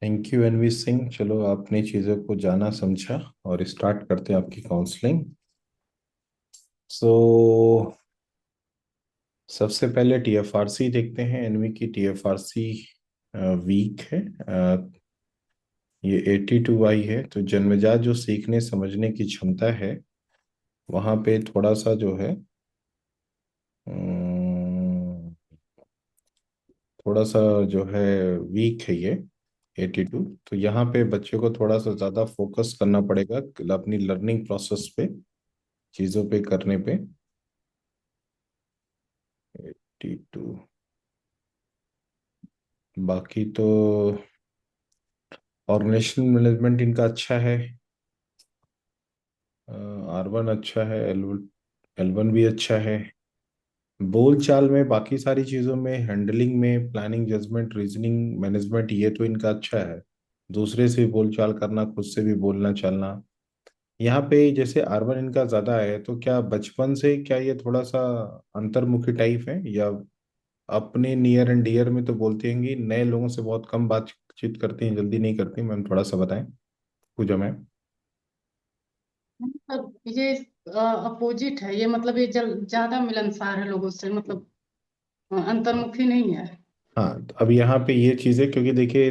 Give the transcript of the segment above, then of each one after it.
Thank you N V Singh. चलो, आपने चीज़ों को जाना समझा और स्टार्ट करते हैं आपकी काउंसलिंग। सो सबसे पहले टीएफआरसी देखते हैं। एनवी की टीएफआरसी वीक है। ये 82 आई है, तो जन्मजात जो सीखने समझने की क्षमता है वहाँ पे थोड़ा सा जो है अम, थोड़ा सा जो है वीक है ये 82। तो यहाँ पे बच्चे को थोड़ा सा ज़्यादा फोकस करना पड़ेगा अपनी लर्निंग प्रोसेस पे, चीज़ों पे करने पे। 82। बाकी तो ऑर्गेनाइजेशन मैनेजमेंट इनका अच्छा है। R1 अच्छा है, L1 भी अच्छा है। बोल चाल में, बाकी सारी चीज़ों में, हैंडलिंग में, प्लानिंग, जजमेंट, रीजनिंग, मैनेजमेंट, ये तो इनका अच्छा है। दूसरे से बोल चाल करना, खुद से भी बोलना चालना। यहाँ पे जैसे R1 इनका ज़्यादा है, तो क्या बचपन से क्या ये थोड़ा सा अंतर्मुखी टाइप है, या अपने नियर एंड डियर में तो बोलती होंगी, नए लोगों से बहुत कम बातचीत करती हैं, जल्दी नहीं करती? मैम थोड़ा सा बताएं, पूजा मैम। मतलब ये अपोजिट है। ये मतलब ये ज्यादा मिलनसार है लोगों से, मतलब अंतर्मुखी नहीं है। हाँ, तो अब यहाँ पे ये चीज़ है, क्योंकि देखिए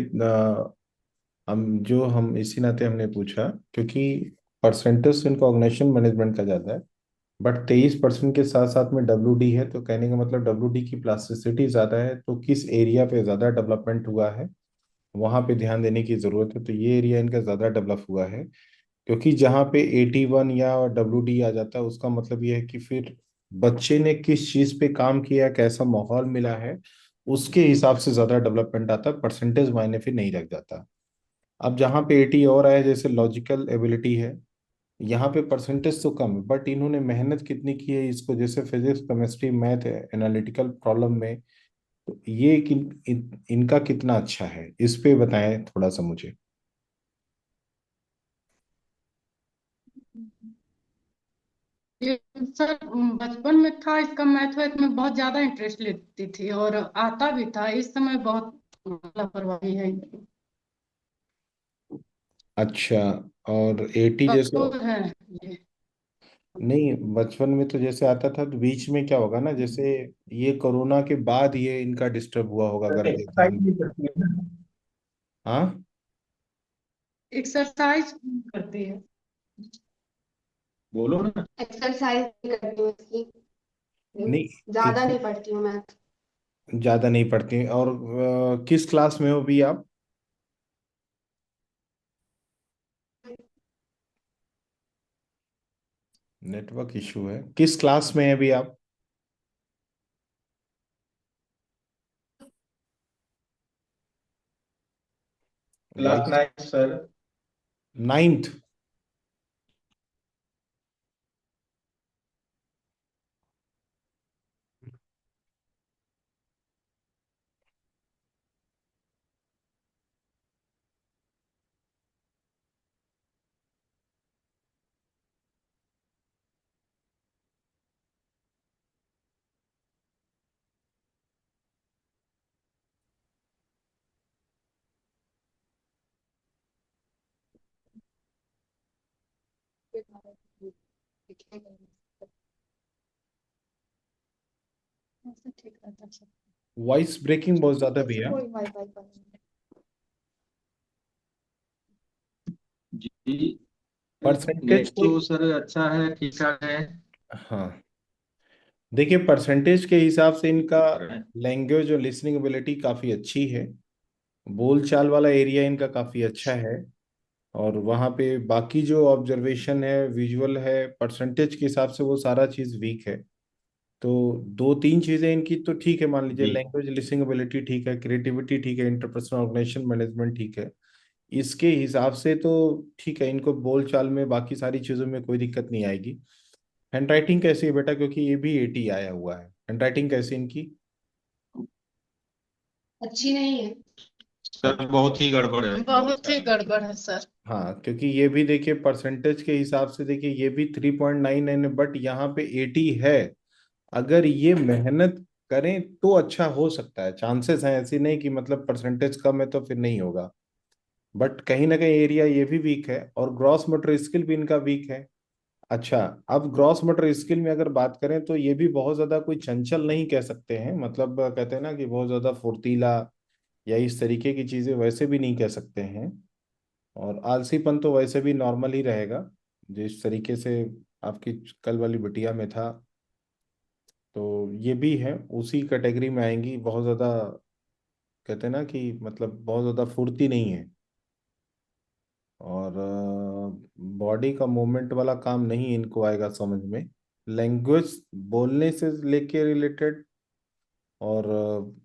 हम इसी नाते हमने पूछा, क्योंकि परसेंटेज इनका ऑर्गेनाइजेशन मैनेजमेंट का ज़्यादा है। बट 23% के साथ साथ में WD है, तो कहने का मतलब WD की प्लास्टिसिटी ज़्यादा है, तो किस एरिया पे ज़्यादा डेवलपमेंट हुआ है वहाँ पे ध्यान देने की ज़रूरत है। तो ये एरिया इनका ज़्यादा डेवलप हुआ है, क्योंकि जहाँ पे 81 या WD आ जाता है, उसका मतलब ये है कि फिर बच्चे ने किस चीज़ पे काम किया, कैसा माहौल मिला है, उसके हिसाब से ज़्यादा डेवलपमेंट आता है। परसेंटेज मायने फिर नहीं रख जाता। अब जहाँ पे 80 और आया, जैसे लॉजिकल एबिलिटी है, यहाँ पे परसेंटेज तो कम है, बट इन्होंने मेहनत कितनी की है इसको, जैसे physics, chemistry, math, analytical problem में, तो ये इनका कितना अच्छा है, इस पे बताएं थोड़ा सा मुझे। ये सर बचपन में था, इसका मैथ वैथ में बहुत ज्यादा इंटरेस्ट लेती थी और आता भी था। इस समय बहुत लापरवाही है इनकी। अच्छा। और 80 जैसे, कमजोर है ये। नहीं बचपन में तो जैसे आता था, तो बीच में क्या होगा ना, जैसे ये कोरोना के बाद ये इनका डिस्टर्ब हुआ होगा, अगर एक्सरसाइज ध्यान। नहीं करती है ना। हाँ। एक्सरसाइज करती है। बोलो ना। एक्सरसाइज नहीं करती हूँ इसकी। नहीं, ज्यादा इसी नहीं पढ़ती हूँ मैं। ज्यादा नहीं पढ़ती। और किस क्लास में हो भी आप? नेटवर्क इशू है। किस क्लास में है अभी आप? Class voice. 9 सर। 9th। ठीक रहता है। वॉइस ब्रेकिंग बहुत ज्यादा ऐसे भैया। कोई वाईफाई का नहीं है। जी। परसेंटेज नेट के, तो सर अच्छा है, ठीक ठाक है। हाँ, देखिए परसेंटेज के हिसाब से इनका ठीक है। लैंग्वेज और लिसनिंग एबिलिटी काफ़ी अच्छी है। बोलचाल वाला एरिया इनका काफ़ी अच्छा है। और वहाँ पे बाकी जो ऑब्जर्वेशन है, विजुअल है, परसेंटेज के हिसाब से वो सारा चीज़ वीक है। तो दो तीन चीज़ें इनकी तो ठीक है, मान लीजिए जी। लैंग्वेज लिसनिंग एबिलिटी ठीक है, क्रिएटिविटी ठीक है, इंटरपर्सनल ऑर्गेनाइजेशन मैनेजमेंट ठीक है। इसके हिसाब से तो ठीक है, इनको बोल चाल में, बाकी सारी चीज़ों में कोई दिक्कत नहीं आएगी। हैंडराइटिंग कैसी है बेटा, क्योंकि ये भी 80 आया हुआ है। हैंडराइटिंग कैसी इनकी? अच्छी नहीं है। सर बहुत ही गड़बड़ है। बहुत ही गड़बड़ है सर। हाँ, क्योंकि ये भी देखिए परसेंटेज के हिसाब से, देखिए ये भी 3.99 है, बट यहाँ पे 80 है। अगर ये मेहनत करें तो अच्छा हो सकता है, चांसेस हैं, ऐसे नहीं कि मतलब परसेंटेज कम है तो फिर नहीं होगा। बट कहीं ना कहीं एरिया ये भी वीक है, और ग्रॉस मोटर स्किल भी इनका वीक है। अच्छा, अब ग्रॉस मोटर स्किल में अगर बात करें तो ये भी बहुत ज्यादा कोई चंचल नहीं कह सकते हैं, मतलब कहते हैं ना कि बहुत ज्यादा फुर्तीला या इस तरीके की चीजें वैसे भी नहीं कह सकते हैं। और आलसीपन तो वैसे भी नॉर्मल ही रहेगा, जिस तरीके से आपकी कल वाली बिटिया में था। तो ये भी है, उसी कैटेगरी में आएंगी। बहुत ज्यादा कहते हैं ना कि मतलब बहुत ज्यादा फुर्ती नहीं है, और बॉडी का मूवमेंट वाला काम नहीं इनको आएगा समझ में। लैंग्वेज बोलने से लेके रिलेटेड, और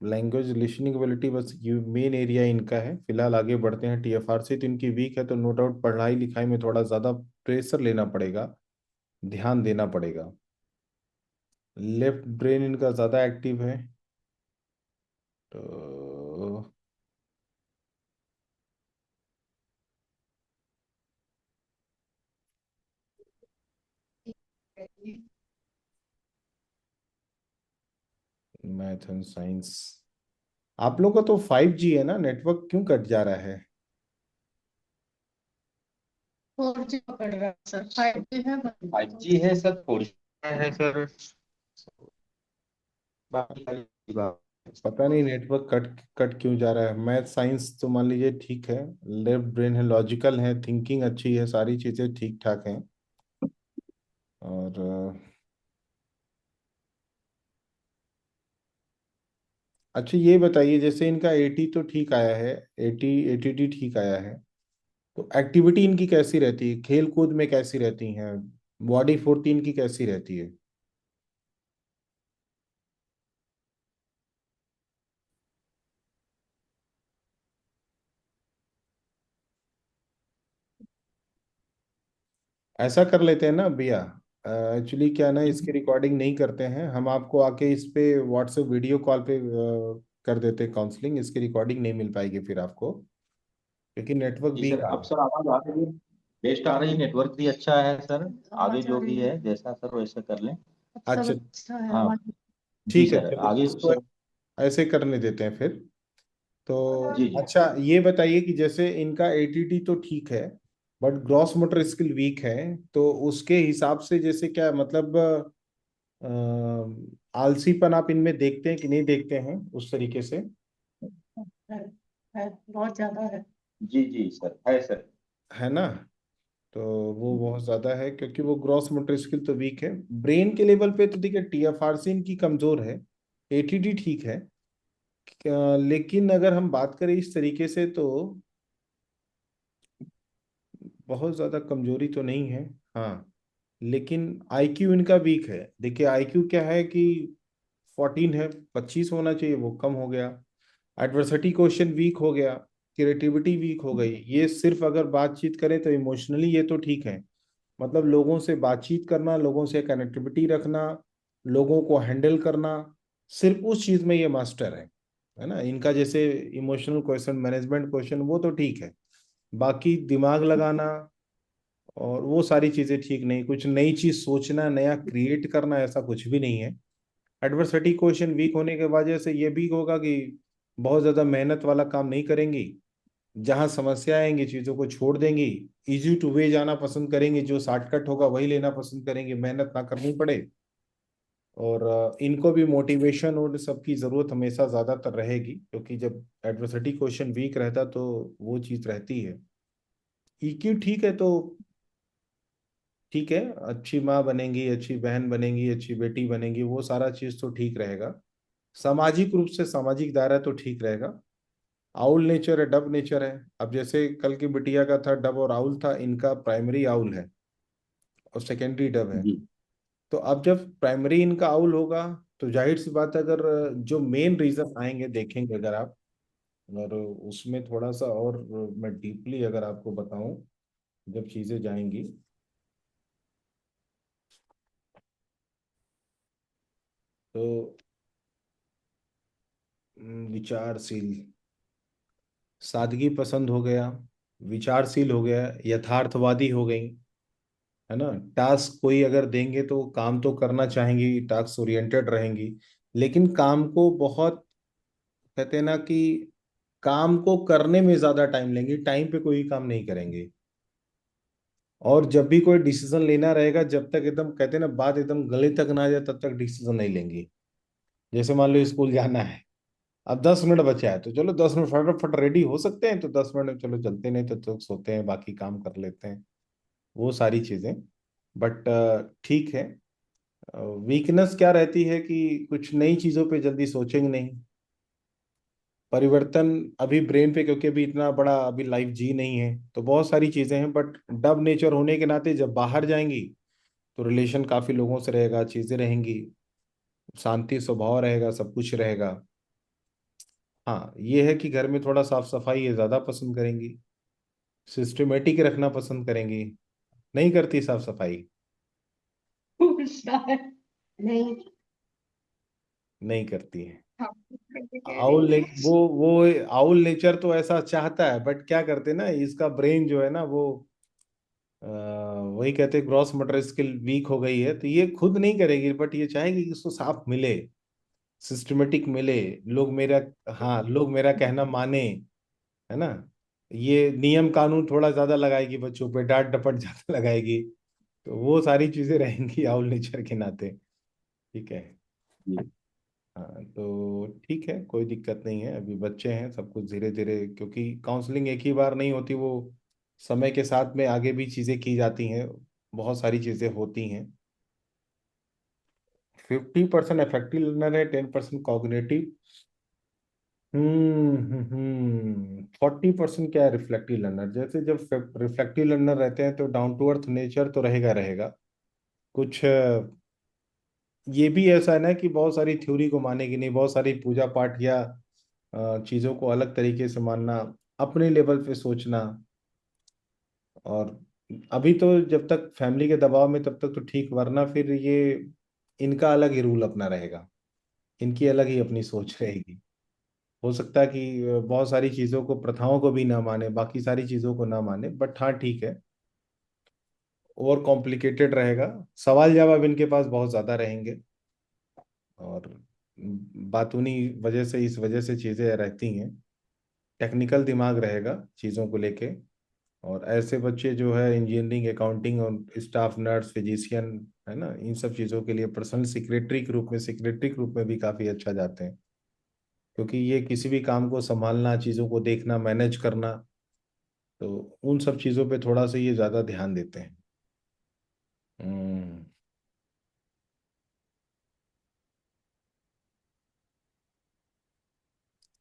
लैंग्वेज लिसनिंग एबिलिटी, बस ये मेन एरिया इनका है। फिलहाल आगे बढ़ते हैं। टीएफआरसी तो इनकी वीक है, तो नो डाउट पढ़ाई लिखाई में थोड़ा ज़्यादा प्रेशर लेना पड़ेगा, ध्यान देना पड़ेगा। लेफ्ट ब्रेन इनका ज़्यादा एक्टिव है, तो मैथ एंड साइंस। आप लोग का तो 5G है ना, नेटवर्क क्यों कट जा रहा है? 4G पकड़ रहा है सर, 5G है बस। 5G है सर, 4G है सर, बाकी वाली बात। पता नहीं नेटवर्क कट कट क्यों जा रहा है। मैथ साइंस तो मान लीजिए ठीक है, लेफ्ट ब्रेन है, लॉजिकल है, थिंकिंग अच्छी है, सारी चीजें ठीक ठाक हैं। और अच्छा ये बताइए, जैसे इनका 80 तो ठीक आया है, 80 80D ठीक आया है, तो एक्टिविटी इनकी कैसी रहती है, खेल कूद में कैसी रहती हैं, बॉडी फुर्ती इनकी कैसी रहती है? ऐसा कर लेते हैं ना भैया, एक्चुअली क्या ना, इसकी रिकॉर्डिंग नहीं करते हैं हम, आपको आके इस पे व्हाट्सएप वीडियो कॉल पे कर देते हैं काउंसलिंग। इसकी रिकॉर्डिंग नहीं मिल पाएगी फिर आपको, क्योंकि नेटवर्क जी सर, वीक अब है। सर आवाज आ रही है, बेस्ट आ रही है, नेटवर्क भी अच्छा है सर। आगे आवाज आ जो भी रही है, है जैसा सर वैसा कर लें। अब सब अच्छा, अच्छा है हाँ आवाज। जी ठीक है, सर, चलिए आगे इसको सर। ऐसे करने देते हैं फिर। तो जी जी। अच्छा ये बताइए कि जैसे इनका एटीटी तो ठीक है, but gross motor skill weak है, तो उसके हिसाब से जैसे क्या मतलब आलसीपन आप इनमें देखते हैं कि नहीं देखते हैं उस तरीके से? है, है बहुत ज्यादा है। जी जी सर, है सर। है ना? तो वो बहुत ज्यादा है, क्योंकि वो ग्रॉस मोटर स्किल तो वीक है। ब्रेन के लेवल पे तो देखिए टीएफआरसी इनकी कमजोर है, एटीडी ठीक है। लेकिन अगर हम बात करें इस तरीके से तो बहुत ज्यादा कमजोरी तो नहीं है। हाँ, लेकिन आईक्यू इनका वीक है। देखिए आईक्यू क्या है कि 14 है, 25 होना चाहिए, वो कम हो गया। एडवर्सिटी क्वेश्चन वीक हो गया, क्रिएटिविटी वीक हो गई। ये सिर्फ अगर बातचीत करें तो इमोशनली ये तो ठीक है, मतलब लोगों से बातचीत करना, लोगों से कनेक्टिविटी रखना, लोगों को हैंडल करना, सिर्फ उस चीज में ये मास्टर है ना इनका। जैसे इमोशनल क्वेश्चन, मैनेजमेंट क्वेश्चन, वो तो ठीक है। बाकी दिमाग लगाना और वो सारी चीजें ठीक नहीं, कुछ नई चीज सोचना, नया क्रिएट करना, ऐसा कुछ भी नहीं है। एडवर्सिटी क्वेश्चन वीक होने के वजह से ये भी होगा कि बहुत ज्यादा मेहनत वाला काम नहीं करेंगी, जहां समस्या आएंगी चीजों को छोड़ देंगी, इजी टू वे जाना पसंद करेंगे, जो शॉर्टकट होगा वही लेना पसंद करेंगे, मेहनत ना करनी पड़े। और इनको भी मोटिवेशन और सबकी जरूरत हमेशा ज्यादातर रहेगी, क्योंकि जब एडवर्सिटी क्वेश्चन वीक रहता तो वो चीज रहती है। ईक्यू ठीक है तो ठीक है, अच्छी माँ बनेंगी, अच्छी बहन बनेंगी, अच्छी बेटी बनेंगी, वो सारा चीज तो ठीक रहेगा। सामाजिक रूप से सामाजिक दायरा तो ठीक रहेगा। आउल नेचर है, डब नेचर है। अब जैसे कल की बिटिया का था डब और आउल था, इनका प्राइमरी आउल है और सेकेंडरी डब है। जी तो अब जब प्राइमरी इनका आउल होगा, तो जाहिर सी बात है, अगर जो मेन रीजन आएंगे देखेंगे अगर आप, अगर उसमें थोड़ा सा और मैं डीपली अगर आपको बताऊं, जब चीजें जाएंगी तो विचारशील, सादगी पसंद हो गया, विचारशील हो गया, यथार्थवादी हो गई, है ना। टास्क कोई अगर देंगे तो काम तो करना चाहेंगी, टास्क ओरिएंटेड रहेंगी, लेकिन काम को बहुत कहते हैं ना कि काम को करने में ज्यादा टाइम लेंगी, टाइम पे कोई काम नहीं करेंगे। और जब भी कोई डिसीजन लेना रहेगा, जब तक एकदम कहते हैं ना बात एकदम गले तक ना आ जाए तब तक डिसीजन नहीं लेंगी। जैसे मान लो स्कूल जाना है, अब 10 मिनट बचा है तो चलो 10 मिनट फटाफट रेडी हो सकते हैं तो 10 मिनट में चलो चलते, नहीं तो सोते हैं, बाकी काम कर लेते हैं, वो सारी चीजें। बट ठीक है। वीकनेस क्या रहती है कि कुछ नई चीजों पे जल्दी सोचेंगे नहीं। परिवर्तन अभी ब्रेन पे, क्योंकि अभी इतना बड़ा अभी लाइफ जी नहीं है, तो बहुत सारी चीजें हैं, बट डब नेचर होने के नाते जब बाहर जाएंगी तो रिलेशन काफी लोगों से रहेगा, चीजें रहेंगी, शांति स्वभाव रहेगा, सब कुछ रहेगा। हाँ ये है कि घर में थोड़ा साफ सफाई ये ज्यादा पसंद करेंगी, सिस्टमेटिक रखना पसंद करेंगी। नहीं करती साफ सफाई? शायद। नहीं। नहीं करती है। हाँ, करके कह आउल रही ने है। वो आउल नेचर तो ऐसा चाहता है, बट क्या करते ना, इसका ब्रेन जो है ना वो वही कहते ग्रॉस मोटर स्किल वीक हो गई है, तो ये खुद नहीं करेगी, बट ये चाहेगी कि इसको साफ मिले, सिस्टमेटिक मिले, लोग मेरा, हाँ लोग मेरा कहना माने, है ना। ये नियम कानून थोड़ा ज्यादा लगाएगी, बच्चों पे डांट डपट ज्यादा लगाएगी, तो वो सारी चीजें रहेंगी आउल नेचर के नाते। ठीक है। हाँ तो ठीक है, कोई दिक्कत नहीं है, अभी बच्चे हैं, सब कुछ धीरे धीरे, क्योंकि काउंसलिंग एक ही बार नहीं होती, वो समय के साथ में आगे भी चीजें की जाती हैं, बहुत सारी चीजें होती हैं। 50% इफेक्टिव लर्नर है, 10% कॉग्निटिव। 40% क्या है रिफ्लेक्टिव लर्नर। जैसे जब रिफ्लेक्टिव लर्नर रहते हैं तो डाउन टू अर्थ नेचर तो रहेगा रहेगा कुछ। ये भी ऐसा है ना कि बहुत सारी थ्योरी को मानेगी नहीं, बहुत सारी पूजा पाठ या चीजों को अलग तरीके से मानना, अपने लेवल पे सोचना। और अभी तो जब तक फैमिली के दबाव में तब तक तो ठीक, वरना फिर ये इनका अलग ही रूल अपना रहेगा, इनकी अलग ही अपनी सोच रहेगी। हो सकता है कि बहुत सारी चीजों को, प्रथाओं को भी ना माने, बाकी सारी चीजों को ना माने, बट हाँ ठीक है, ओवर कॉम्प्लिकेटेड रहेगा, सवाल जवाब इनके पास बहुत ज्यादा रहेंगे। और बातूनी वजह से, इस वजह से चीजें रहती हैं, टेक्निकल दिमाग रहेगा चीजों को लेके। और ऐसे बच्चे जो है इंजीनियरिंग, अकाउंटिंग और स्टाफ नर्स, फिजिशियन, है ना, इन सब चीजों के लिए पर्सनल सेक्रेटरी के रूप में भी काफी अच्छा जाते हैं, क्योंकि ये किसी भी काम को संभालना, चीजों को देखना, मैनेज करना, तो उन सब चीजों पे थोड़ा सा ये ज्यादा ध्यान देते हैं।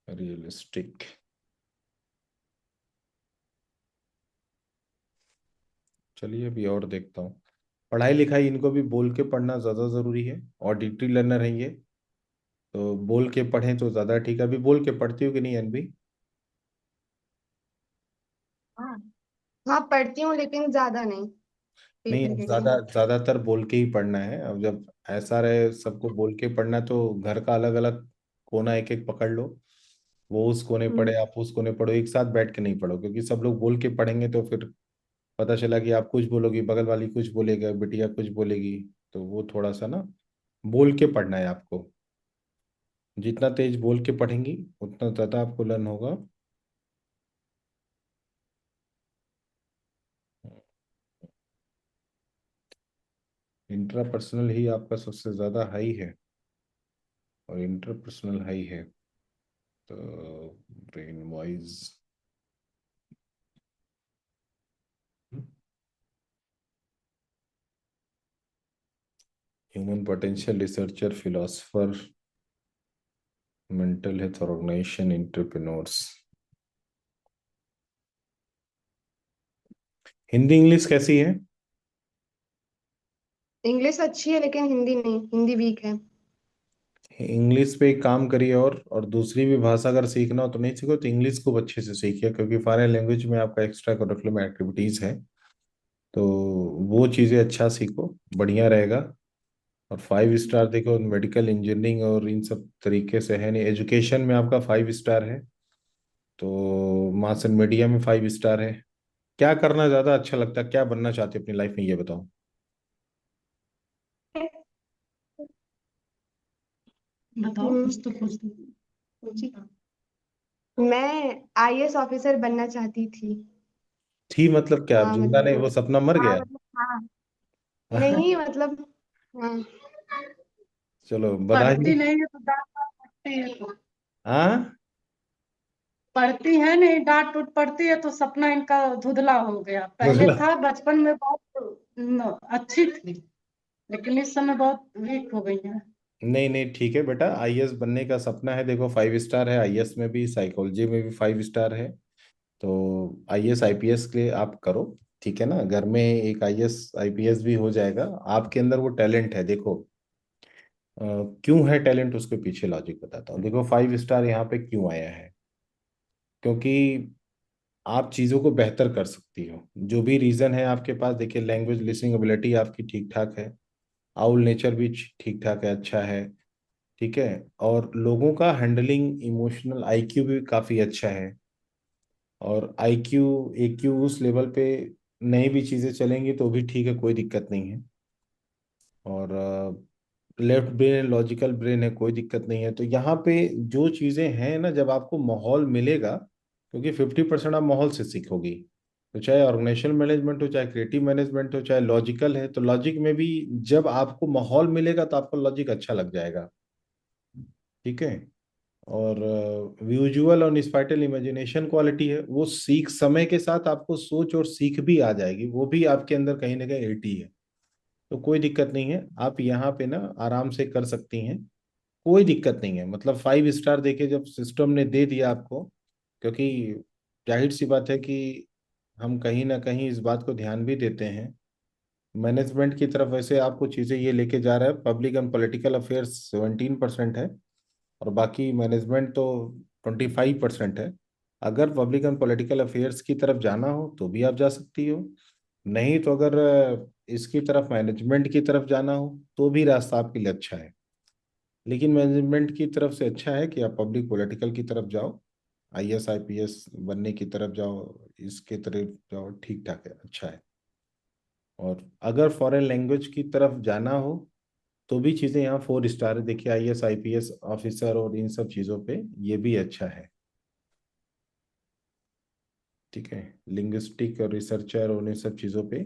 रियलिस्टिक। चलिए अभी और देखता हूँ। पढ़ाई लिखाई इनको भी बोल के पढ़ना ज्यादा जरूरी है, ऑडिटरी लर्नर है ये, तो बोल के पढ़ें तो ज्यादा ठीक है। अभी बोल के पढ़ती हो कि नहीं अनबी? हाँ। हाँ, पढ़ती हूँ लेकिन ज्यादा नहीं, नहीं, पेपर अब के लिए। ज्यादातर बोल के ही पढ़ना है। अब जब ऐसा रहे सबको बोल के पढ़ना, तो घर का अलग अलग कोना एक एक पकड़ लो, वो उस कोने हम्म। पढ़े, आप उस कोने पढ़ो, एक साथ बैठ के नहीं पढ़ो, क्योंकि सब लोग बोल के पढ़ेंगे तो फिर पता चला कि आप कुछ बोलोगी, बगल वाली कुछ बोलेगा, बिटिया कुछ बोलेगी, तो वो थोड़ा सा ना, बोल के पढ़ना है आपको। जितना तेज बोल के पढ़ेंगी उतना ज्यादा आपको लर्न होगा। इंट्रापर्सनल ही आपका सबसे ज्यादा हाई है, और इंटरपर्सनल हाई है, तो brain wise. Human potential researcher, philosopher, mental health organisation, entrepreneurs. Hindi English कैसी है? इंग्लिश अच्छी है लेकिन हिंदी नहीं, हिंदी वीक है। इंग्लिश पे एक काम करिए, और दूसरी भी भाषा अगर सीखना हो तो नहीं सीखो तो इंग्लिश को अच्छे से सीखिए, क्योंकि फॉरेन लैंग्वेज में आपका एक्स्ट्रा करिकुलम एक्टिविटीज है, तो वो चीज़ें अच्छा सीखो, बढ़िया रहेगा। और 5 स्टार देखो, मेडिकल इंजीनियरिंग और इन सब तरीके से है नहीं, एजुकेशन में आपका 5 स्टार है, तो मास एंड मीडिया में 5 स्टार है। क्या करना ज़्यादा अच्छा लगता है, क्या बनना चाहते हैं अपनी लाइफ में, ये बताओ। बताओ, हम्म। कुछ तो पूछ दो। जी। मैं आईएएस ऑफिसर बनना चाहती थी। थी मतलब क्या, अब हाँ जिंदा मतलब नहीं, वो सपना मर हाँ गया? मतलब हाँ नहीं मतलब हाँ। चलो बधाई। पढ़ती नहीं है तो डांट वाट पड़ती है तो हाँ। पढ़ती है नहीं, डांट टूट पड़ती है तो सपना इनका धुंधला हो गया। पहले था बचपन में बहुत अच्छी थी, लेकिन इस समय बहुत वीक हो गई है। नहीं नहीं, ठीक है बेटा, आईएएस बनने का सपना है, देखो 5 स्टार है आईएएस में भी, साइकोलॉजी में भी 5 स्टार है। तो आईएएस आईपीएस के लिए आप करो, ठीक है ना, घर में एक आईएएस आईपीएस भी हो जाएगा। आपके अंदर वो टैलेंट है, देखो क्यों है टैलेंट, उसके पीछे लॉजिक बताता हूँ। देखो 5 स्टार यहाँ पे क्यों आया है, क्योंकि आप चीज़ों को बेहतर कर सकती हो, जो भी रीज़न है आपके पास। देखिए लैंग्वेज लिसनिंग एबिलिटी आपकी ठीक ठाक है, आउल नेचर भी ठीक ठाक है, अच्छा है, ठीक है। और लोगों का हैंडलिंग इमोशनल आईक्यू भी काफ़ी अच्छा है। और आईक्यू एक्यू उस लेवल पे नई भी चीज़ें चलेंगी तो भी ठीक है, कोई दिक्कत नहीं है। और लेफ्ट ब्रेन लॉजिकल ब्रेन है, कोई दिक्कत नहीं है। तो यहाँ पे जो चीज़ें हैं ना, जब आपको माहौल मिलेगा, क्योंकि 50% आप माहौल से सीखोगी, तो चाहे ऑर्गेनाइजेशन मैनेजमेंट हो, चाहे क्रिएटिव मैनेजमेंट हो, चाहे लॉजिकल है, तो लॉजिक में भी जब आपको माहौल मिलेगा तो आपको लॉजिक अच्छा लग जाएगा, ठीक है। और विजुअल और स्पाइटल इमेजिनेशन क्वालिटी है, वो सीख समय के साथ आपको सोच और सीख भी आ जाएगी, वो भी आपके अंदर कहीं ना कहीं 80 है। तो कोई दिक्कत नहीं है, आप यहाँ पे ना आराम से कर सकती हैं, कोई दिक्कत नहीं है। मतलब 5 स्टार देके जब सिस्टम ने दे दिया आपको, क्योंकि जाहिर सी बात है कि हम कहीं ना कहीं इस बात को ध्यान भी देते हैं मैनेजमेंट की तरफ। वैसे आपको चीज़ें ये लेके जा रहा है, पब्लिक एंड पॉलिटिकल अफेयर्स 17% है, और बाकी मैनेजमेंट तो 25% है। अगर पब्लिक एंड पॉलिटिकल अफेयर्स की तरफ जाना हो तो भी आप जा सकती हो, नहीं तो अगर इसकी तरफ मैनेजमेंट की तरफ जाना हो तो भी रास्ता आपके लिए अच्छा है। लेकिन मैनेजमेंट की तरफ से अच्छा है कि आप पब्लिक पॉलिटिकल की तरफ जाओ, आईएएस आईपीएस बनने की तरफ जाओ, इसके तरफ जाओ, ठीक ठाक है, अच्छा है। और अगर फॉरेन लैंग्वेज की तरफ जाना हो तो भी चीज़ें यहाँ 4 स्टार है, देखिए आईएएस आईपीएस ऑफिसर और इन सब चीज़ों पे ये भी अच्छा है, ठीक है। लिंग्विस्टिक और रिसर्चर और इन सब चीज़ों पे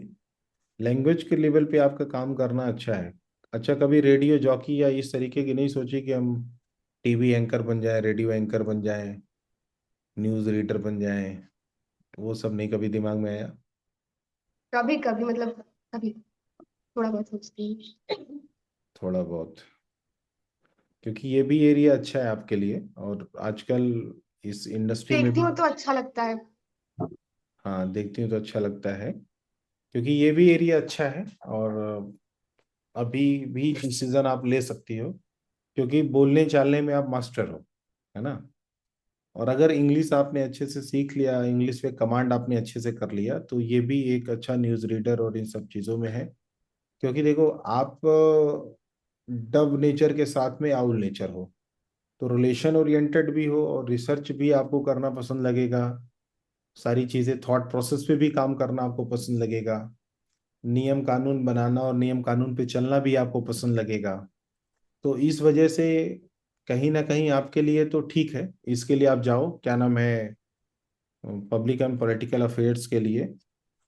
लैंग्वेज के लेवल पे आपका काम करना अच्छा है। अच्छा, कभी रेडियो जॉकी या इस तरीके की नहीं सोची कि हम टीवी एंकर बन जाए, रेडियो एंकर बन जाए, न्यूज़ रीडर बन जाए, वो सब नहीं कभी दिमाग में आया? कभी कभी मतलब कभी थोड़ा बहुत सोचती हूँ। थोड़ा बहुत, क्योंकि ये भी एरिया अच्छा है आपके लिए, और आजकल इस इंडस्ट्री में देखती भी। हूँ तो अच्छा लगता है। हाँ, देखती हूँ तो अच्छा लगता है, क्योंकि ये भी एरिया अच्छा है। और अभी भी डिसीजन आप ले सकती हो, क्योंकि बोलने चालने में आप मास्टर हो, है ना। और अगर इंग्लिश आपने अच्छे से सीख लिया, इंग्लिश पे कमांड आपने अच्छे से कर लिया, तो ये भी एक अच्छा न्यूज़ रीडर और इन सब चीज़ों में है। क्योंकि देखो आप डब नेचर के साथ में आउल नेचर हो, तो रिलेशन ओरिएंटेड भी हो और रिसर्च भी आपको करना पसंद लगेगा, सारी चीज़ें थॉट प्रोसेस पे भी काम करना आपको पसंद लगेगा, नियम कानून बनाना और नियम कानून पे चलना भी आपको पसंद लगेगा। तो इस वजह से कहीं ना कहीं आपके लिए तो ठीक है, इसके लिए आप जाओ, क्या नाम है, पब्लिक एंड पॉलिटिकल अफेयर्स के लिए।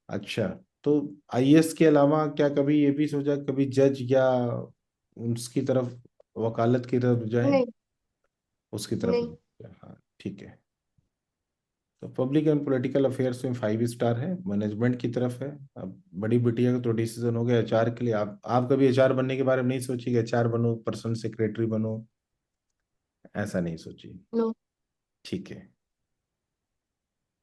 अच्छा, तो आईएएस के अलावा क्या कभी ये भी सोचा कभी जज या उसकी तरफ, वकालत की तरफ जाए, नहीं उसकी तरफ नहीं। नहीं? हाँ ठीक है। तो पब्लिक एंड पॉलिटिकल अफेयर्स में 5 स्टार है, मैनेजमेंट की तरफ है। अब बड़ी बिटिया का तो डिसीजन हो गया एचआर के लिए, आप कभी एचआर बनने के बारे में नहीं सोची कि एचआर बनो, पर्सनल सेक्रेटरी बनो, ऐसा नहीं सोची? नो। ठीक है।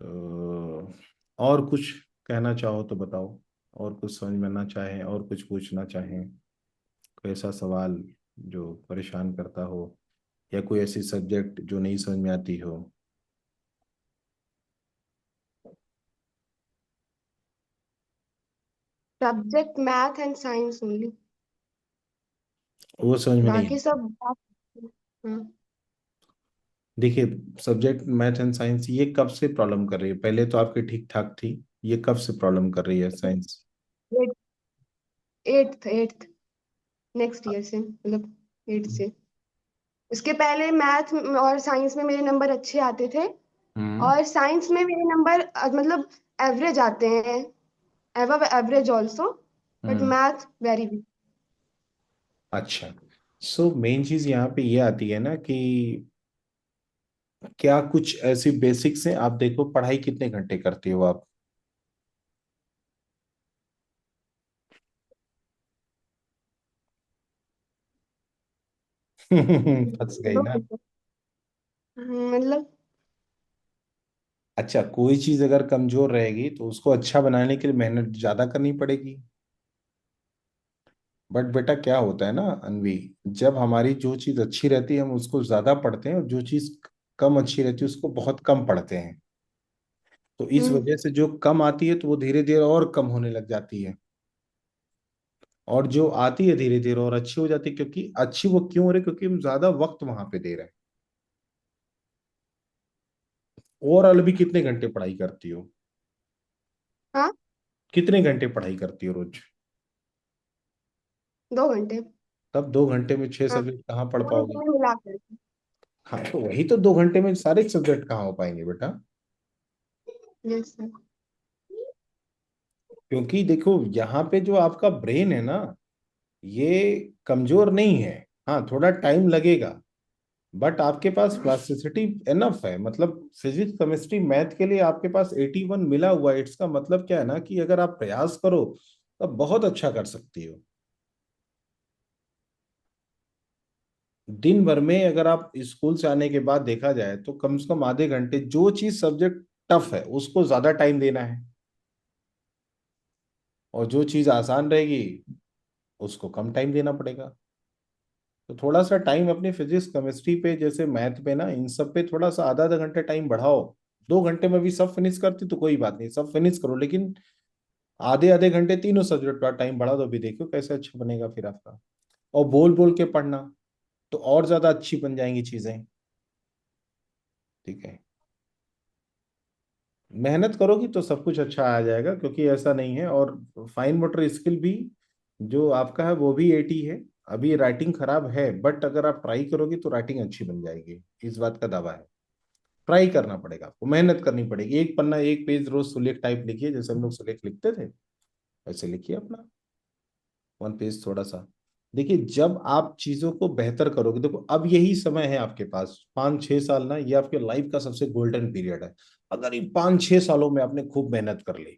तो और कुछ कहना चाहो तो बताओ, और कुछ समझ में ना चाहें, और कुछ पूछना चाहें, कोई ऐसा सवाल जो परेशान करता हो, या कोई ऐसी सब्जेक्ट जो नहीं समझ में आती हो? Subject math and science only. वो समझ में नहीं बाकी आती? सब हाँ। देखिए सब्जेक्ट मैथ एंड साइंस ये कब से प्रॉब्लम कर रही है? पहले तो आपकी ठीक ठाक थी, ये कब से प्रॉब्लम कर रही है science? Eighth eighth next year से मतलब एट्थ से। उसके पहले मैथ और साइंस में मेरे नंबर अच्छे आते थे। हम्म। और साइंस में मेरे नंबर मतलब एवरेज आते हैं, एवब average also, but hmm. Math very weak. अच्छा, सो मेन चीज यहाँ पे ये आती है ना कि क्या कुछ ऐसी बेसिक्स हैं। आप देखो, पढ़ाई कितने घंटे करती हो आप? फंस गई दो ना। घंटे। मतलब अच्छा, कोई चीज अगर कमजोर रहेगी तो उसको अच्छा बनाने के लिए मेहनत ज्यादा करनी पड़ेगी। बट बेटा क्या होता है ना अनवी, जब हमारी जो चीज अच्छी रहती है हम उसको ज्यादा पढ़ते हैं, और जो चीज कम अच्छी रहती है उसको बहुत कम पढ़ते हैं। तो इस हम्म वजह से जो कम आती है तो वो धीरे धीरे और कम होने लग जाती है, और जो आती है धीरे धीरे और अच्छी हो जाती है। क्योंकि अच्छी वो क्यों हो रही है? क्योंकि हम ज्यादा वक्त वहां पे दे रहे हैं। ओवरऑल भी कितने घंटे पढ़ाई करती हो? हाँ, कितने घंटे पढ़ाई करती हो रोज? 2 घंटे। तब 2 घंटे में 6 हाँ, सब्जेक्ट कहाँ पढ़ दोनों पाओगे? टाइम मिला कर। हाँ, तो वही तो 2 घंटे में सारे सब्जेक्ट कहाँ हो पाएंगे बेटा? Yes sir. क्योंकि देखो यहाँ पे जो आपका ब्रेन है ना, ये कमजोर नहीं है। हाँ, थोड़ा टाइम लगेगा, बट आपके पास प्लास्टिसिटी एनफ है। मतलब फिजिक्स केमिस्ट्री मैथ के लिए आपके पास 81 मिला हुआ है। इसका मतलब क्या है ना कि अगर आप प्रयास करो तो बहुत अच्छा कर सकती हो। दिन भर में अगर आप स्कूल से आने के बाद देखा जाए तो कम से कम आधे घंटे जो चीज सब्जेक्ट टफ है उसको ज्यादा टाइम देना है, और जो चीज आसान रहेगी उसको कम टाइम देना पड़ेगा। तो थोड़ा सा टाइम अपनी फिजिक्स केमिस्ट्री पे, जैसे मैथ पे ना, इन सब पे थोड़ा सा आधा आधा घंटे टाइम बढ़ाओ। 2 घंटे में भी सब फिनिश करती तो कोई बात नहीं, सब फिनिश करो, लेकिन आधे आधे घंटे तीनों सब्जेक्ट का टाइम बढ़ा दो, भी देखो कैसे अच्छा बनेगा फिर आपका। और बोल बोल के पढ़ना तो और ज्यादा अच्छी बन जाएंगी चीजें। ठीक है, मेहनत करोगी तो सब कुछ अच्छा आ जाएगा, क्योंकि ऐसा नहीं है। और फाइन मोटर स्किल भी जो आपका है वो भी 80 है। अभी राइटिंग खराब है, बट अगर आप ट्राई करोगी तो राइटिंग अच्छी बन जाएगी, इस बात का दावा है। ट्राई करना पड़ेगा आपको, मेहनत करनी पड़ेगी। एक पन्ना एक पेज रोज सुलेख टाइप लिखिए, जैसे हम लोग सुलेख लिखते थे वैसे लिखिए अपना 1 पेज थोड़ा सा। देखिए, जब आप चीजों को बेहतर करोगे, देखो अब यही समय है आपके पास, 5-6 साल ना, ये आपके लाइफ का सबसे गोल्डन पीरियड है। अगर इन 5-6 सालों में आपने खूब मेहनत कर ली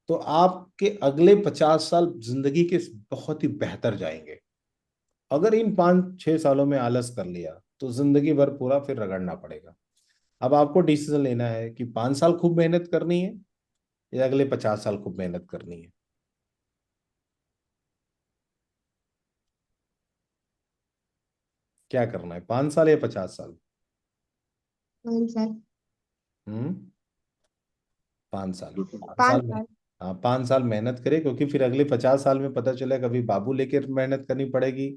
तो आपके अगले 50 साल जिंदगी के बहुत ही बेहतर जाएंगे। अगर इन 5-6 सालों में आलस कर लिया तो जिंदगी भर पूरा फिर रगड़ना पड़ेगा। अब आपको डिसीजन लेना है कि 5 साल खूब मेहनत करनी है या अगले 50 साल खूब मेहनत करनी है। क्या करना है, 5 साल या 50 साल? हाँ सर। हम्म। 5 साल, पाँच साल पाँच में। साल हाँ, 5 साल मेहनत करे, क्योंकि फिर अगले 50 साल में पता चले कभी बाबू लेके मेहनत करनी पड़ेगी,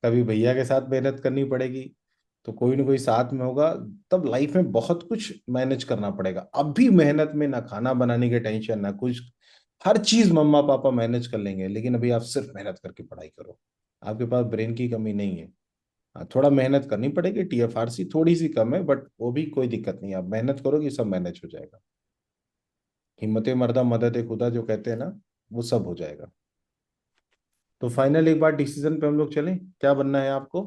कभी भैया के साथ मेहनत करनी पड़ेगी, तो कोई ना कोई साथ में होगा। तब लाइफ में बहुत कुछ मैनेज करना पड़ेगा। अब भी मेहनत में ना खाना बनाने की टेंशन ना कुछ, हर चीज मम्मा पापा मैनेज कर लेंगे, लेकिन अभी आप सिर्फ मेहनत करके पढ़ाई करो। आपके पास ब्रेन की कमी नहीं है। हाँ, थोड़ा मेहनत करनी पड़ेगी, टीएफआरसी थोड़ी सी कम है, बट वो भी कोई दिक्कत नहीं है। आप मेहनत करोगे सब मैनेज हो जाएगा। हिम्मत मर्दा मदद खुदा जो कहते हैं ना, वो सब हो जाएगा। तो फाइनल एक बार डिसीजन पे हम लोग चलें, क्या बनना है आपको?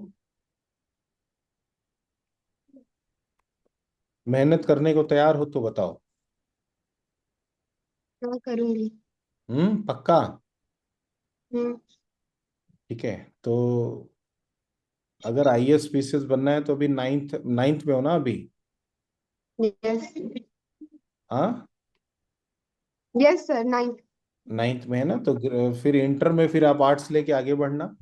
मेहनत करने को तैयार हो तो बताओ। हाँ करूंगी। पक्का? हम्म। ठीक है, तो अगर आईएएस पीसीएस बनना है तो अभी नाइन्थ नाइन्थ में हो ना अभी? यस। हाँ, यस सर, 9th। नाइन्थ में है ना, तो फिर इंटर में फिर आप आर्ट्स लेके आगे बढ़ना,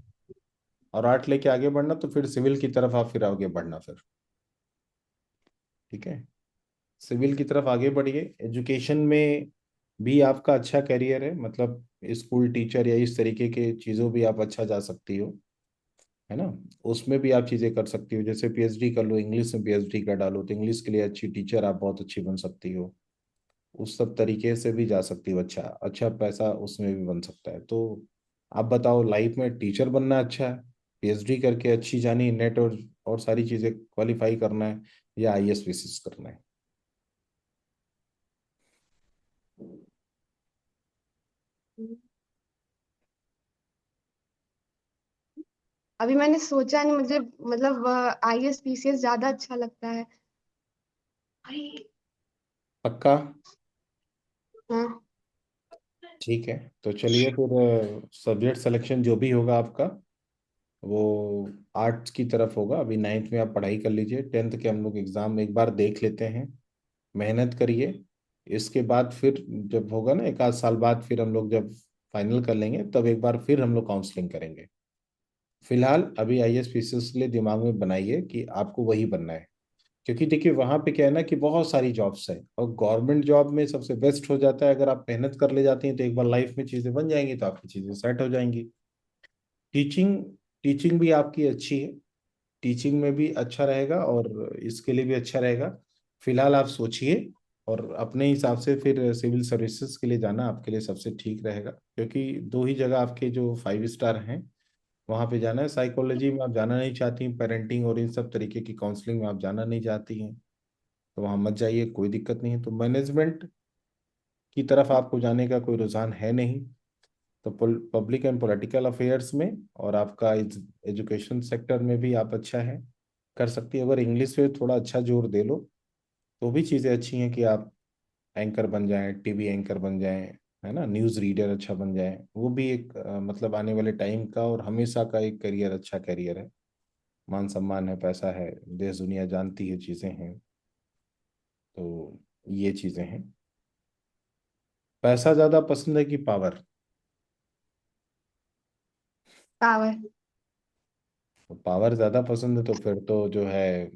और आर्ट लेके आगे बढ़ना तो फिर सिविल की तरफ आप फिर आगे बढ़ना फिर। ठीक है, सिविल की तरफ आगे बढ़िए। एजुकेशन में भी आपका अच्छा करियर है, मतलब स्कूल टीचर या इस तरीके के चीज़ों भी आप अच्छा जा सकती हो, है ना। उसमें भी आप चीज़ें कर सकती हो, जैसे पीएचडी कर लो, इंग्लिश में पीएचडी कर डालो तो इंग्लिश के लिए अच्छी टीचर आप बहुत अच्छी बन सकती हो। उस सब तरीके से भी जा सकती हो, अच्छा अच्छा पैसा उसमें भी बन सकता है। तो आप बताओ, लाइफ में टीचर बनना अच्छा है, पीएचडी करके अच्छी जानी नेट और सारी चीज़ें क्वालिफाई करना है, या ISPCS करना है? अभी मैंने सोचा नहीं, मुझे मतलब ISPCS ज्यादा अच्छा लगता है। पक्का? हाँ। ठीक है, तो चलिए फिर सब्जेक्ट सिलेक्शन जो भी होगा आपका, वो आर्ट्स की तरफ होगा। अभी 9th में आप पढ़ाई कर लीजिए, 10th के हम लोग एग्जाम एक बार देख लेते हैं, मेहनत करिए। इसके बाद फिर जब होगा ना, एक आध साल बाद, फिर हम लोग जब फाइनल कर लेंगे, तब एक बार फिर हम लोग काउंसलिंग करेंगे। फिलहाल अभी ISPCS के लिए दिमाग में बनाइए कि आपको वही बनना है। क्योंकि देखिए वहां पे क्या है ना, कि बहुत सारी जॉब्स है, और गवर्नमेंट जॉब में सबसे बेस्ट हो जाता है, अगर आप मेहनत कर ले जाती हैं तो एक बार लाइफ में चीजें बन जाएंगी, तो आपकी चीजें सेट हो जाएंगी। टीचिंग टीचिंग भी आपकी अच्छी है, टीचिंग में भी अच्छा रहेगा, और इसके लिए भी अच्छा रहेगा। फिलहाल आप सोचिए, और अपने हिसाब से फिर सिविल सर्विसेज के लिए जाना आपके लिए सबसे ठीक रहेगा, क्योंकि दो ही जगह आपके जो 5 स्टार हैं वहाँ पे जाना है। साइकोलॉजी में आप जाना नहीं चाहती, पेरेंटिंग और इन सब तरीके की काउंसलिंग में आप जाना नहीं चाहती हैं, तो वहाँ मत जाइए, कोई दिक्कत नहीं है। तो मैनेजमेंट की तरफ आपको जाने का कोई रुझान है नहीं, तो पब्लिक एंड पॉलिटिकल अफेयर्स में, और आपका एजुकेशन सेक्टर में भी आप अच्छा है, कर सकती है। अगर इंग्लिश पे थोड़ा अच्छा जोर दे लो, तो भी चीज़ें अच्छी हैं कि आप एंकर बन जाएं, टीवी एंकर बन जाएं, है ना, न्यूज़ रीडर अच्छा बन जाएं। वो भी एक मतलब आने वाले टाइम का और हमेशा का एक करियर, अच्छा करियर है। मान सम्मान है, पैसा है, देश दुनिया जानती है, चीज़ें हैं। तो ये चीज़ें हैं। पैसा ज़्यादा पसंद है कि पावर? पावर। तो पावर ज़्यादा पसंद है, तो फिर तो जो है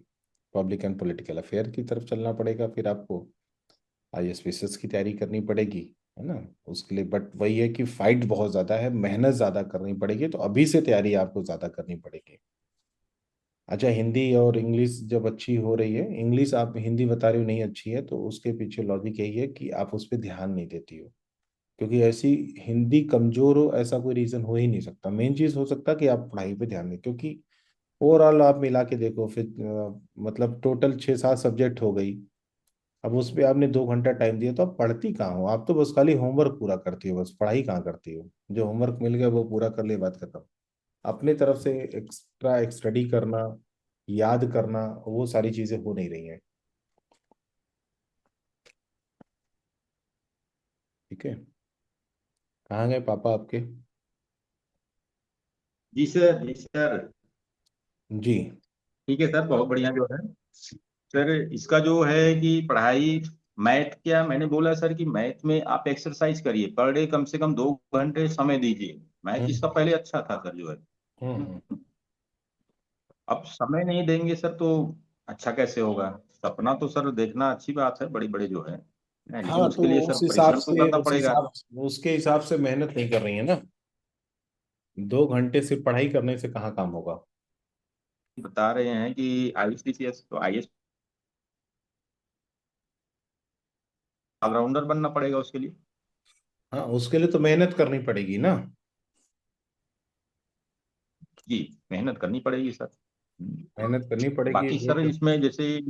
पब्लिक एंड पॉलिटिकल अफेयर की तरफ चलना पड़ेगा फिर आपको। ISPCS की तैयारी करनी पड़ेगी, है ना, उसके लिए। बट वही है कि फाइट बहुत ज़्यादा है, मेहनत ज़्यादा करनी पड़ेगी, तो अभी से तैयारी आपको ज़्यादा करनी पड़ेगी। अच्छा, हिंदी और इंग्लिश जब अच्छी हो रही है, इंग्लिश आप हिंदी बता रही हो नहीं अच्छी है, तो उसके पीछे लॉजिक यही है कि आप उस पर ध्यान नहीं देती हो। क्योंकि ऐसी हिंदी कमजोर हो ऐसा कोई रीज़न हो ही नहीं सकता। मेन चीज़ हो सकता है कि आप पढ़ाई पे ध्यान दें, क्योंकि ओवरऑल आप मिला के देखो फिर मतलब टोटल 6-7 सब्जेक्ट हो गई। अब उस पे आपने 2 घंटा टाइम दिया, तो आप पढ़ती कहाँ हो? आप तो बस खाली होमवर्क पूरा करती हो, बस पढ़ाई कहाँ करती हो? जो होमवर्क मिल गया वो पूरा कर लिए, बात खत्म। अपने तरफ से एक्स्ट्रा स्टडी करना, याद करना, वो सारी चीजें हो नहीं रही हैं। ठीक है। कहाँ गए पापा आपके? जी सर, जी सर। जी। ठीक है सर, बहुत बढ़िया जो है। सर इसका जो है कि पढ़ाई, मैथ, क्या मैंने बोला सर कि मैथ में आप एक्सरसाइज करिए, पर डे कम से कम 2 घंटे समय दीजिए। मैथ इसका हम्म पहले अच्छा था सर जो है। हम्म। अब समय नहीं देंगे सर तो अच्छा कैसे होगा? सपना तो सर देखना अच्छी बात है, बड़ी बड़े जो है, लेकिन हाँ, तो उसके लिए उस सर हिसाब परिश्रम तो से करना उस पड़ेगा। हिसाब उसके हिसाब से मेहनत नहीं कर रही है ना। 2 घंटे सिर्फ पढ़ाई करने से कहाँ काम होगा? बता रहे हैं कि ICCS तो IS ऑलराउंडर बनना पड़ेगा उसके लिए। हाँ, उसके लिए तो मेहनत करनी पड़ेगी ना। जी, मेहनत करनी पड़ेगी सर। मेहनत करनी पड़ेगी, बाकी वो सर तो। इसमें जैसे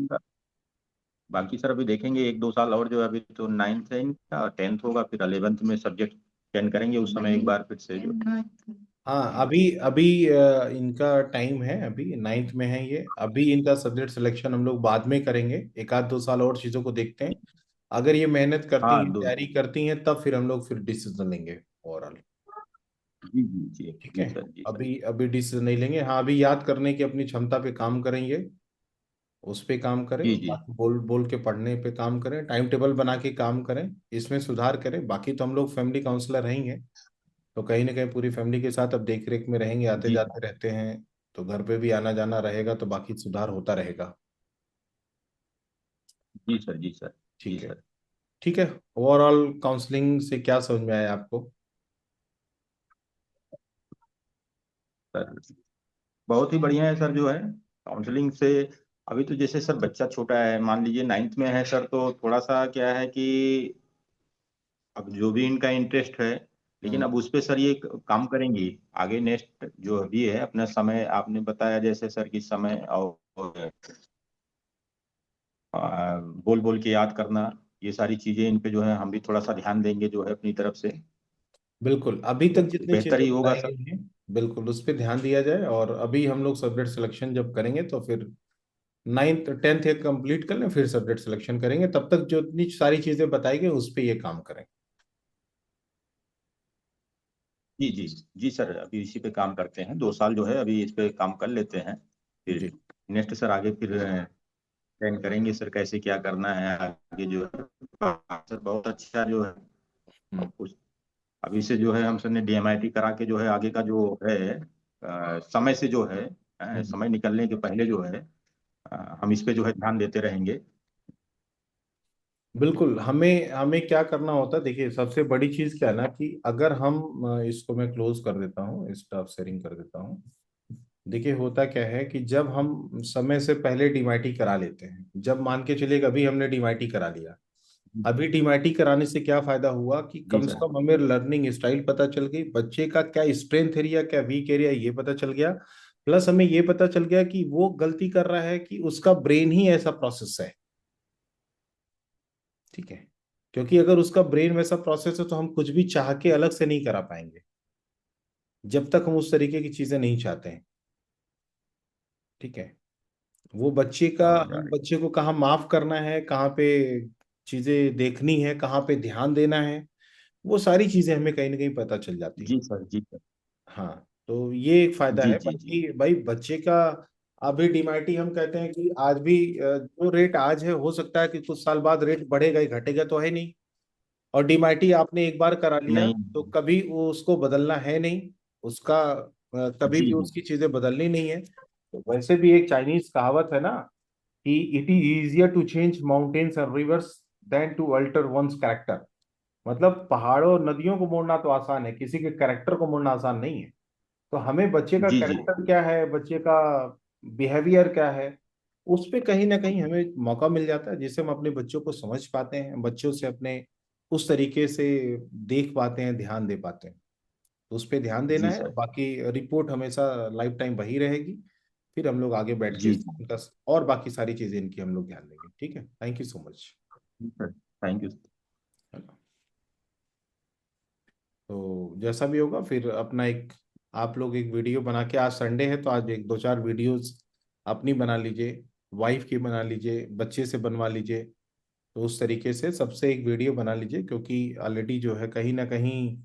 बाकी सर अभी देखेंगे 1-2 साल और जो है, अभी तो 9th है इनका, और 10th होगा, फिर 11th में सब्जेक्ट चयन करेंगे उस समय एक बार फिर से जो। हाँ, अभी अभी इनका टाइम है, अभी 9th में है ये। अभी इनका सब्जेक्ट सिलेक्शन हम लोग बाद में करेंगे, एक आध 2 साल और चीज़ों को देखते हैं। अगर ये मेहनत करती हाँ हैं, दो। तैयारी करती हैं, तब फिर हम लोग फिर डिसीजन लेंगे ओवरऑल। जी जी जी ठीक है। जी सर, जी सर। अभी अभी डिसीजन नहीं लेंगे। हाँ, अभी याद करने की अपनी क्षमता पे काम करेंगे, उस पे काम करें, जी जी बाकी बोल बोल के पढ़ने पे काम करें, टाइम टेबल बना के काम करें, इसमें सुधार करें। बाकी तो हम लोग फैमिली काउंसलर रहेंगे, तो कहीं ना कहीं पूरी फैमिली के साथ अब देख रेख में रहेंगे, आते जी जाते रहते हैं, तो घर पे भी आना जाना रहेगा, तो बाकी सुधार होता रहेगा। जी सर, जी सर, जी ठीक है। सर। ठीक है। ओवरऑल काउंसलिंग से क्या समझ में आया आपको? सर बहुत ही बढ़िया है सर जो है, काउंसलिंग से। अभी तो जैसे सर बच्चा छोटा है, मान लीजिए 9th में है सर, तो थोड़ा सा क्या है कि अब जो भी इनका इंटरेस्ट है, लेकिन हम्म अब उस पे सर ये काम करेंगी आगे। नेक्स्ट जो भी है अपना समय आपने बताया जैसे सर कि समय और बोल बोल के याद करना, ये सारी चीजें इन पे जो है हम भी थोड़ा सा ध्यान देंगे जो है अपनी तरफ से, बिल्कुल, अभी तो तक जितनी बेहतर चीजें ही होगा बताई सर। गई हैं बिल्कुल उस पर ध्यान दिया जाए। और अभी हम लोग सब्जेक्ट सिलेक्शन जब करेंगे तो फिर 9th 10th एक कंप्लीट कर लें, फिर सब्जेक्ट सिलेक्शन करेंगे। तब तक जो इतनी सारी चीजें बताई गई उस पर ये काम करें। जी जी जी सर, अभी इसी पे काम करते हैं, 2 साल जो है अभी इस पे काम कर लेते हैं, फिर जी। नेक्स्ट सर आगे फिर प्लान करेंगे सर कैसे क्या करना है आगे जो है। सर बहुत अच्छा जो है हम्म। कुछ, अभी से जो है हम सर ने डीएमआईटी करा के जो है आगे का जो है समय से जो है हम्म। समय निकलने के पहले जो है हम इस पे जो है ध्यान देते रहेंगे। बिल्कुल, हमें हमें क्या करना होता है, देखिए सबसे बड़ी चीज क्या है ना कि अगर हम इसको मैं क्लोज कर देता हूँ, स्टॉप शेयरिंग कर देता हूँ। देखिए होता क्या है कि जब हम समय से पहले डीमाइटी करा लेते हैं, जब मान के चलिए अभी हमने डीमाइटी करा लिया, अभी डीमाइटी कराने से क्या फायदा हुआ कि जी कम से सर। कम हमें लर्निंग स्टाइल पता चल गई, बच्चे का क्या स्ट्रेंथ एरिया क्या वीक एरिया ये पता चल गया। प्लस हमें ये पता चल गया कि वो गलती कर रहा है कि उसका ब्रेन ही ऐसा प्रोसेस है। ठीक है, क्योंकि अगर उसका ब्रेन वैसा प्रोसेस है तो हम कुछ भी चाह के अलग से नहीं करा पाएंगे, जब तक हम उस तरीके की चीजें नहीं चाहते हैं। ठीक है, वो बच्चे का, हम ऑलराइट। बच्चे को कहाँ माफ करना है, कहाँ पे चीजें देखनी है, कहाँ पे ध्यान देना है, वो सारी चीजें हमें कहीं ना कहीं पता चल जाती हैं। जी सर जी सर। हाँ, तो ये एक फायदा जी है। जी जी। बाकी भाई बच्चे का अभी डीमाइटी हम कहते हैं कि आज भी जो रेट आज है हो सकता है कि कुछ साल बाद रेट बढ़ेगा ही, घटेगा तो है नहीं। और डीमाइटी आपने एक बार करा लिया नहीं। तो कभी वो उसको बदलना है नहीं, उसका कभी जी भी जी उसकी चीजें बदलनी नहीं है। तो वैसे भी एक चाइनीज कहावत है ना कि it is easier to change mountains and rivers than to alter one's character. मतलब पहाड़ों और नदियों को मोड़ना तो आसान है, किसी के कैरेक्टर को मोड़ना आसान नहीं है। तो हमें बच्चे का जी जी कैरेक्टर क्या है, बच्चे का बिहेवियर क्या है, उस पे कहीं ना कहीं हमें मौका मिल जाता है, जिससे हम अपने बच्चों को समझ पाते हैं, बच्चों से अपने उस तरीके से देख पाते हैं, ध्यान दे पाते हैं। तो उस पे ध्यान देना जी है, सर। बाकी रिपोर्ट हमेशा लाइफ टाइम वही रहेगी। फिर हम लोग आगे बैठ के जी जी इनका और बाकी सारी चीजें इनकी हम लोग ध्यान देंगे। ठीक है, thank you so much. Sir, thank you. है ना? तो जैसा भी होगा फिर अपना एक, आप लोग एक वीडियो बना के, आज संडे है तो आज एक दो चार वीडियोस अपनी बना लीजिए, वाइफ की बना लीजिए, बच्चे से बनवा लीजिए। तो उस तरीके से सबसे एक वीडियो बना लीजिए, क्योंकि ऑलरेडी जो है कहीं ना कहीं